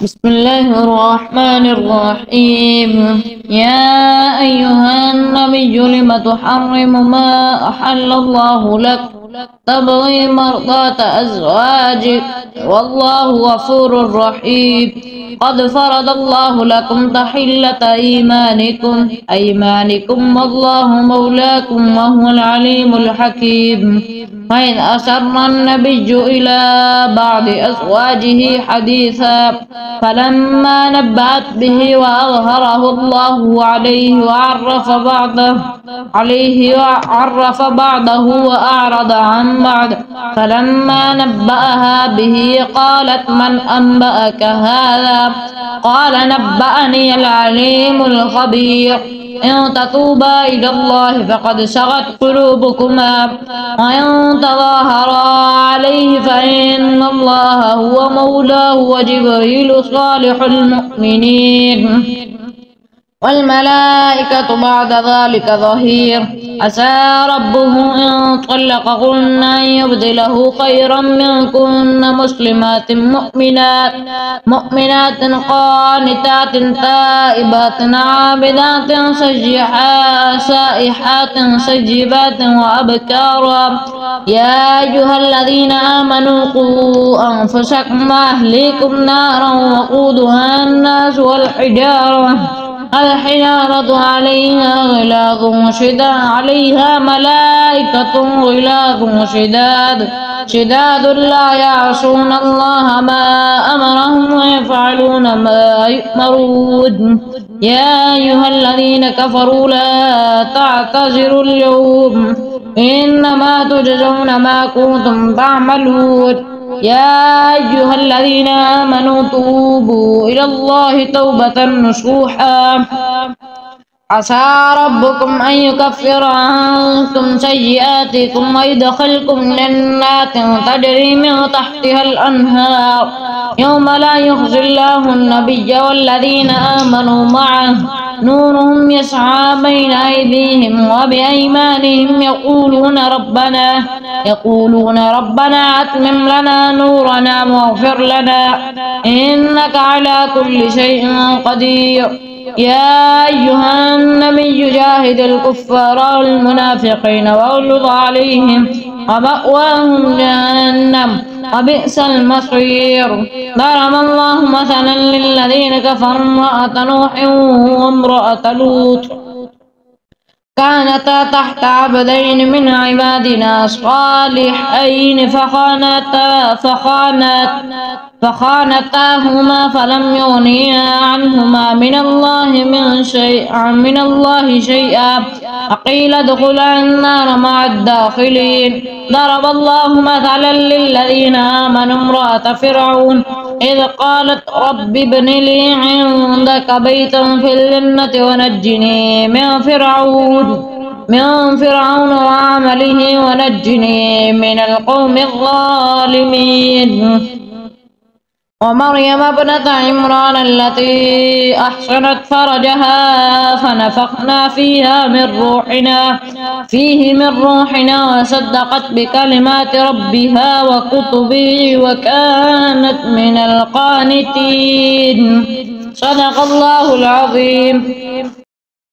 بسم الله الرحمن الرحيم. يا أيها النبي لم تحرم ما أحل الله لك تبغي مرضات أزواجك والله غفور رحيم. قد فرض الله لكم تحلة أيمانكم والله مولاكم وهو العليم الحكيم. وإذ أسر النبي إلى بعض أزواجه حديثا فلما نبأت به وأظهره الله عليه وعرف بعضه وأعرض عن بعض. فلما نبأها به قالت من أنبأك هذا؟ قال نبأني العليم الخبير. إن تتوبا إلى الله فقد سغت قلوبكما وإن تظاهرا عليه فإن الله هو مولاه وجبريل صالح المؤمنين والملائكة بعد ذلك ظهير. عسى ربه إن طلقكن أن يبدله خيرا منكن مؤمنات قانتات تائبات عابدات سائحات سجبات وأبكارا. يا أيها الذين آمنوا قوا أنفسكم وأهليكم نارا وقودها الناس والحجارة عليها ملائكة غلاظ شداد لا يعصون الله ما أمرهم ويفعلون ما يؤمرون. يا أيها الذين كفروا لا تعتذروا اليوم إنما تجزون ما كنتم تعملون. يا أيها الذين آمنوا توبوا إلى الله توبة نصوحا عسى ربكم أن يكفر عنكم سيئاتكم ويدخلكم جنات تجري من تحتها الأنهار يوم لا يخزي الله النبي والذين آمنوا معه نورهم يسعى بين أيديهم وبأيمانهم يقولون ربنا أتمم لنا نورنا واغفر لنا إنك على كل شيء قدير. يا أيها النبي جاهد الكفار والمنافقين واغلظ عليهم ومأواهم جهنم وبئس المصير. ضرب الله مثلا للذين كفروا امرأة نوح وامرأة لوط كانتا تحت عبدين من عبادنا صالحين فخانتاهما فلم يغنيا عنهما من الله شيئا وقيل ادخلا النار مع الداخلين. ضرب الله مثلا للذين آمنوا امرأة فرعون إذ قالت رب ابن لي عندك بيتا في الجنة ونجني من فرعون وعمله ونجني من القوم الظالمين. ومريم ابنة عمران التي أحصنت فرجها فنفخنا فيه من روحنا وصدقت بكلمات ربها وكتبه وكانت من القانتين. صدق الله العظيم.